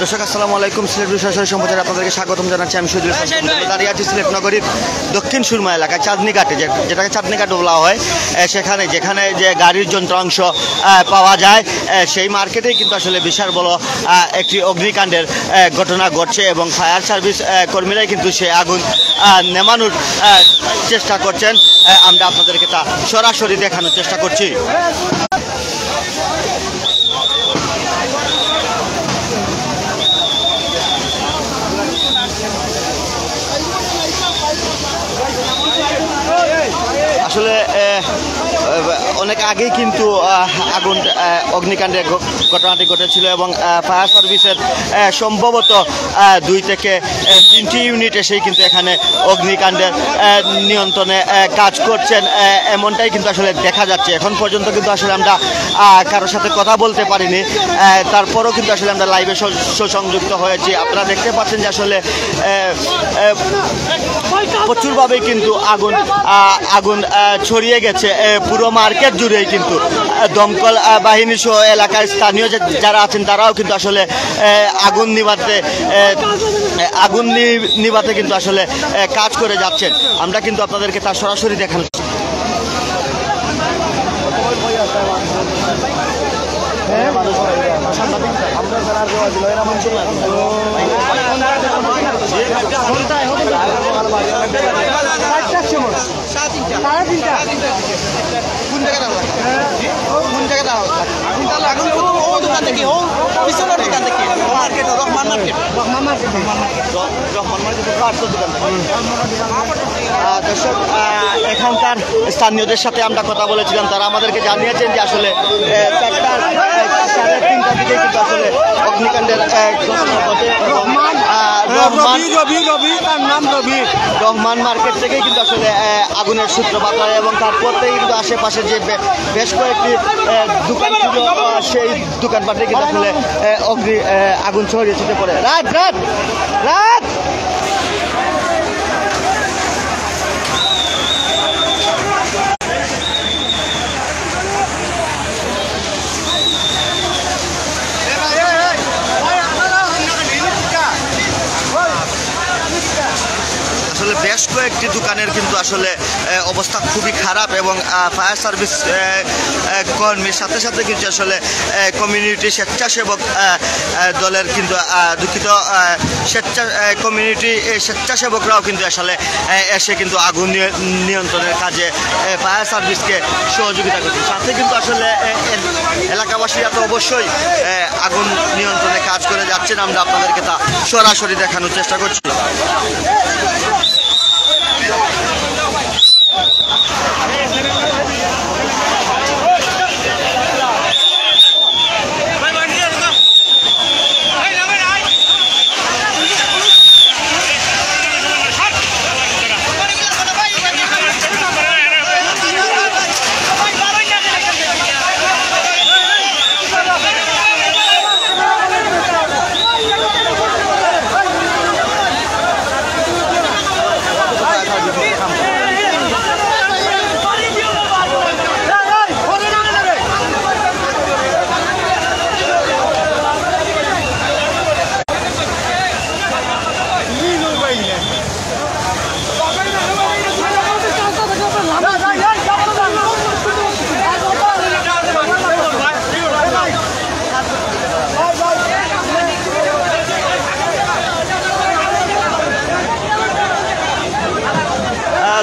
দর্শক আসসালামু আলাইকুম। সিলেট সরাসরি সম্প্রচারে আপনাদেরকে স্বাগতম জানাচ্ছি। আমি শহীদুল ইসলাম দাঁড়িয়ে আছি সিলেট নগরীর দক্ষিণ সুরমা এলাকায় চাঁদনি ঘাটে, যেটাকে চাঁদনি ঘাট বলা হয়। যেখানে যে গাড়ির যন্ত্রাংশ পাওয়া যায় সেই মার্কেটেই কিন্তু আসলে বিশাল বড় একটি অগ্নিকাণ্ডের ঘটনা ঘটছে এবং ফায়ার সার্ভিস কর্মীরাই কিন্তু সেই আগুন নেমানোর চেষ্টা করছেন। আমরা আপনাদেরকে তা সরাসরি দেখানোর চেষ্টা করছি। আসলে অনেক আগেই কিন্তু অগ্নিকাণ্ডের ঘটনাটি ঘটেছিল এবং ফায়ার সার্ভিসের সম্ভবত 2 থেকে 3টি ইউনিট এসেই কিন্তু এখানে অগ্নিকাণ্ডের নিয়ন্ত্রণে কাজ করছেন, এমনটাই কিন্তু আসলে দেখা যাচ্ছে। এখন পর্যন্ত কিন্তু আসলে আমরা কারোর সাথে কথা বলতে পারিনি, তারপরও কিন্তু আসলে আমরা লাইভে সংযুক্ত হয়েছি। আপনারা দেখতে পাচ্ছেন যে আসলে প্রচুরভাবেই কিন্তু আগুন ছড়িয়ে গেছে পুরো মার্কেট জুড়েই। কিন্তু দমকল বাহিনী সহ এলাকার স্থানীয় যারা আছেন তারাও কিন্তু আসলে আগুন নিভাতে কিন্তু আসলে কাজ করে যাচ্ছেন। আমরা কিন্তু আপনাদেরকে তা সরাসরি দেখানো। দর্শক, এখানকার স্থানীয়দের সাথে আমরা কথা বলেছিলাম, তারা আমাদেরকে জানিয়েছেন যে আসলে 3:30 দিকে কিন্তু আসলে অগ্নিকাণ্ডের ঘটনা ঘটে। রহমান মার্কেট থেকেই কিন্তু আসলে আগুনের সূত্রপাত হয় এবং তারপর থেকে কিন্তু আশেপাশে যে বেশ কয়েকটি দোকান ছিল সেই দোকানপাটে কিন্তু আসলে আগুন ছড়িয়ে ছিটে পড়ে। রাত আসলে বেশ কয়েকটি দোকানের কিন্তু আসলে অবস্থা খুবই খারাপ এবং ফায়ার সার্ভিস কর্মীর সাথে সাথে কিন্তু আসলে কমিউনিটি স্বেচ্ছাসেবক দলের কিন্তু দুঃখিত কমিউনিটি স্বেচ্ছাসেবকরাও কিন্তু আসলে এসে কিন্তু আগুন নিয়ন্ত্রণের কাজে ফায়ার সার্ভিসকে সহযোগিতা করছে। সাথে কিন্তু আসলে এলাকাবাসীরা তো অবশ্যই আগুন নিয়ন্ত্রণে কাজ করে যাচ্ছেন। আমরা আপনাদেরকে তা সরাসরি দেখানোর চেষ্টা করছি।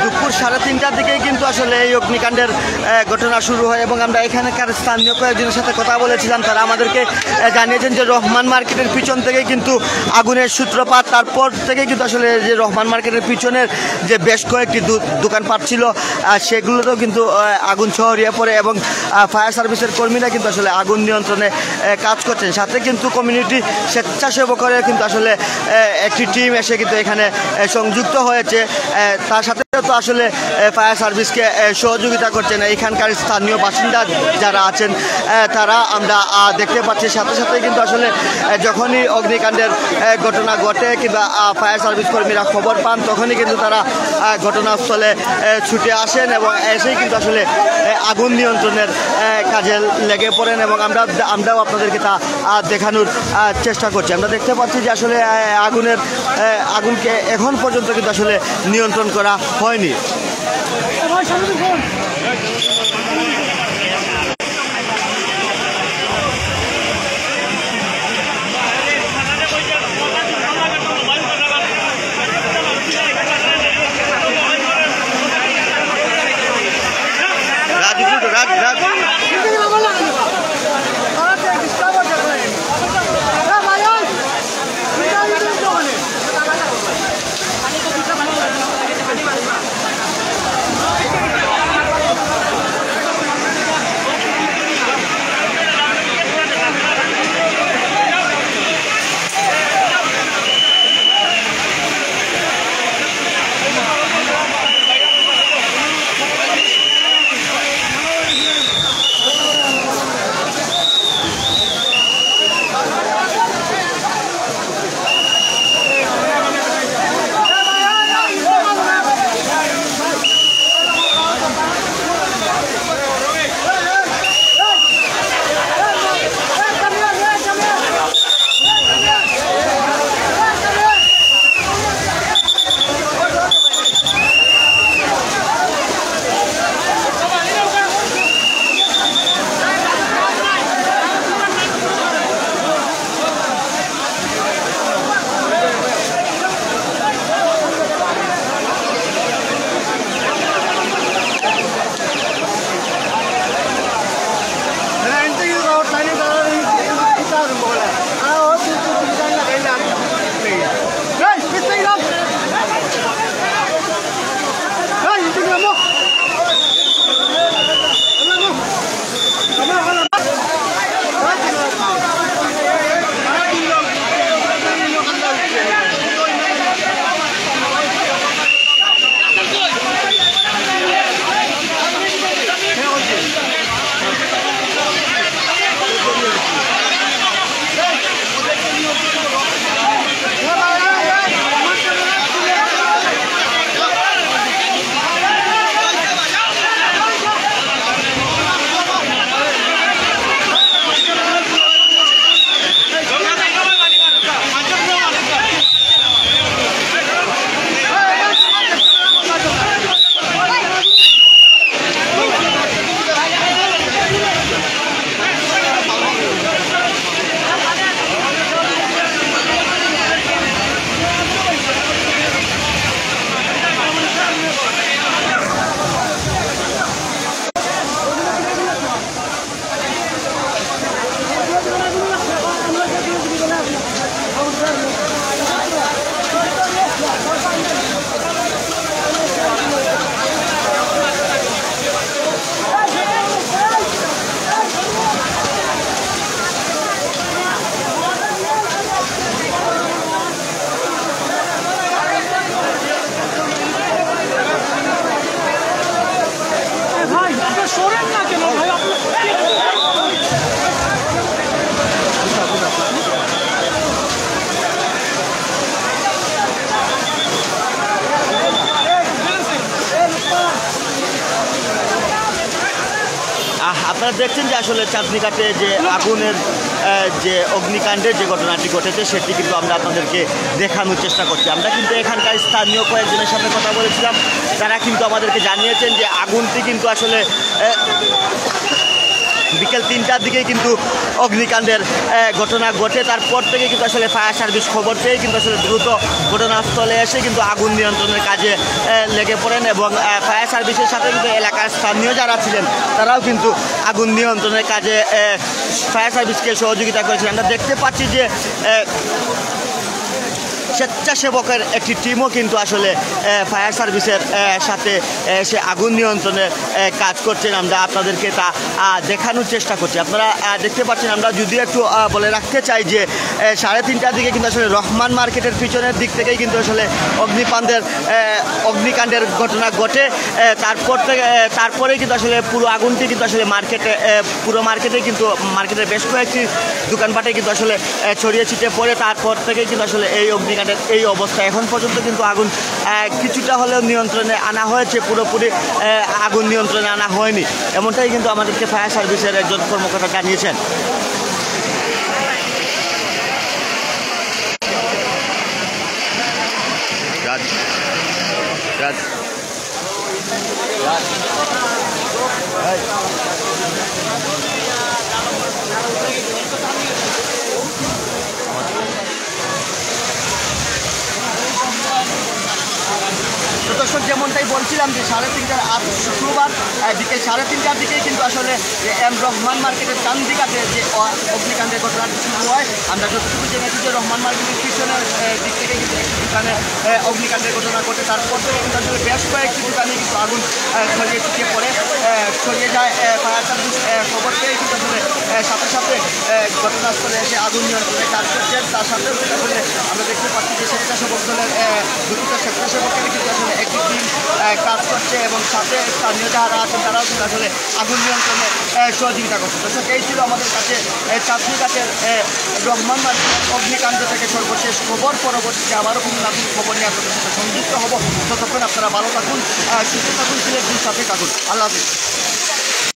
দুপুর 3:30 দিকেই কিন্তু আসলে এই অগ্নিকাণ্ডের ঘটনা শুরু হয় এবং আমরা এখানকার স্থানীয় কয়েকজনের সাথে কথা বলেছিলাম। তারা আমাদেরকে জানিয়েছেন যে রহমান মার্কেটের পিছন থেকে কিন্তু আগুনের সূত্রপাত। তারপর থেকে কিন্তু আসলে যে রহমান মার্কেটের পিছনের যে বেশ কয়েকটি দোকানপাট ছিল সেগুলোতেও কিন্তু আগুন ছড়িয়ে পড়ে এবং ফায়ার সার্ভিসের কর্মীরা কিন্তু আসলে আগুন নিয়ন্ত্রণে কাজ করছেন। সাথে কিন্তু কমিউনিটি স্বেচ্ছাসেবকরা কিন্তু আসলে একটি টিম এসে কিন্তু এখানে সংযুক্ত হয়েছে। তার সাথে তো আসলে ফায়ার সার্ভিসকে সহযোগিতা করছেন এখানকার স্থানীয় বাসিন্দা যারা আছেন তারা আমরা দেখতে পাচ্ছি। সাথে সাথে কিন্তু আসলে যখনই অগ্নিকাণ্ডের ঘটনা ঘটে কিংবা ফায়ার সার্ভিস কর্মীরা খবর পান তখনই কিন্তু তারা ঘটনাস্থলে ছুটে আসেন এবং এসেই কিন্তু আসলে আগুন নিয়ন্ত্রণের কাজে লেগে পড়েন এবং আমরাও আপনাদেরকে তা দেখানোর চেষ্টা করছি। আমরা দেখতে পাচ্ছি যে আসলে আগুনকে এখন পর্যন্ত কিন্তু আসলে নিয়ন্ত্রণ করা হয়নি। আপনারা দেখছেন যে আসলে চাঁদনীঘাটে যে আগুনের যে অগ্নিকাণ্ডের যে ঘটনাটি ঘটেছে সেটি কিন্তু আমরা আপনাদেরকে দেখানোর চেষ্টা করছি। আমরা কিন্তু এখানকার স্থানীয় কয়েকজনের সাথে কথা বলেছিলাম, তারা কিন্তু আমাদেরকে জানিয়েছেন যে আগুনটি কিন্তু আসলে বিকেল 3টার দিকে কিন্তু অগ্নিকাণ্ডের ঘটনা ঘটে। তারপর থেকে কিন্তু আসলে ফায়ার সার্ভিস খবর পেয়ে কিন্তু আসলে দ্রুত ঘটনাস্থলে এসে কিন্তু আগুন নিয়ন্ত্রণের কাজে লেগে পড়েন এবং ফায়ার সার্ভিসের সাথে কিন্তু এলাকার স্থানীয় যারা ছিলেন তারাও কিন্তু আগুন নিয়ন্ত্রণের কাজে ফায়ার সার্ভিসকে সহযোগিতা করেছিলেন। আমরা দেখতে পাচ্ছি যে স্বেচ্ছাসেবকের একটি টিমও কিন্তু আসলে ফায়ার সার্ভিসের সাথে সে আগুন নিয়ন্ত্রণে কাজ করছেন। আমরা আপনাদেরকে তা দেখানোর চেষ্টা করছি। আপনারা দেখতে পাচ্ছেন। আমরা যদিও একটু বলে রাখতে চাই যে 3:30টার দিকে কিন্তু আসলে রহমান মার্কেটের পিছনের দিক থেকেই কিন্তু আসলে অগ্নিকাণ্ডের ঘটনা ঘটে। তারপরেই কিন্তু আসলে পুরো আগুনটি কিন্তু আসলে পুরো মার্কেটে কিন্তু মার্কেটের বেশ কয়েকটি দোকানপাটে কিন্তু আসলে ছড়িয়ে ছিটিয়ে পড়ে। তারপর থেকেই কিন্তু আসলে এই অগ্নিকাণ্ডের এই অবস্থা। এখন পর্যন্ত কিন্তু আগুন কিছুটা হলেও নিয়ন্ত্রণে আনা হয়েছে, পুরোপুরি আগুন নিয়ন্ত্রণে আনা হয়নি, এমনটাই কিন্তু আমাদেরকে ফায়ার সার্ভিসের একজন কর্মকর্তা জানিয়েছেন। দর্শক, যেমনটাই বলছিলাম যে 3:30টার শুক্রবার বিকেল 3:30টার দিকেই কিন্তু আসলে রহমান মার্কেটের চান্দিকাতে যে অগ্নিকাণ্ডের ঘটনাটি শুরু হয়। আমরা যতটুকু জেনেছি যে রহমান মার্কেটের পিছনের দিক থেকে কিন্তু একটি দোকানে অগ্নিকাণ্ডের ঘটনা ঘটে। তারপর থেকে কিন্তু আসলে বেশ কয়েকটি দোকানে কিন্তু আগুন ছড়িয়ে ছিটিয়ে পড়ে, ছড়িয়ে যায়। ফায়ার সার্ভিস খবর পেয়ে কিন্তু আসলে সাথে সাথে ঘটনাস্থলে এসে আগুন নিয়ন্ত্রণে কাজ করছেন। তার সাথে আসলে আমরা দেখতে পাচ্ছি যে স্বেচ্ছাসেবক দলের দুটো স্বেচ্ছাসেবকের কিন্তু আসলে একটি টিম কাজ করছে এবং সাথে স্থানীয় যারা আছেন তারাও কিন্তু আসলে আগুন নিয়ন্ত্রণে সহযোগিতা করছে। দর্শক, এই ছিল আমাদের কাছে চাঁদনীঘাটের রহমান মার্কেটের অগ্নিকাণ্ড থেকে সর্বশেষ খবর। পরবর্তীতে আবারও কোনো নতুন খবর নিয়ে আপনাদের সাথে সংযুক্ত হব। ততক্ষণ আপনারা ভালো থাকুন, সুস্থ থাকুন, সিলেটের সাথে থাকুন। আল্লাহ হাফিজ।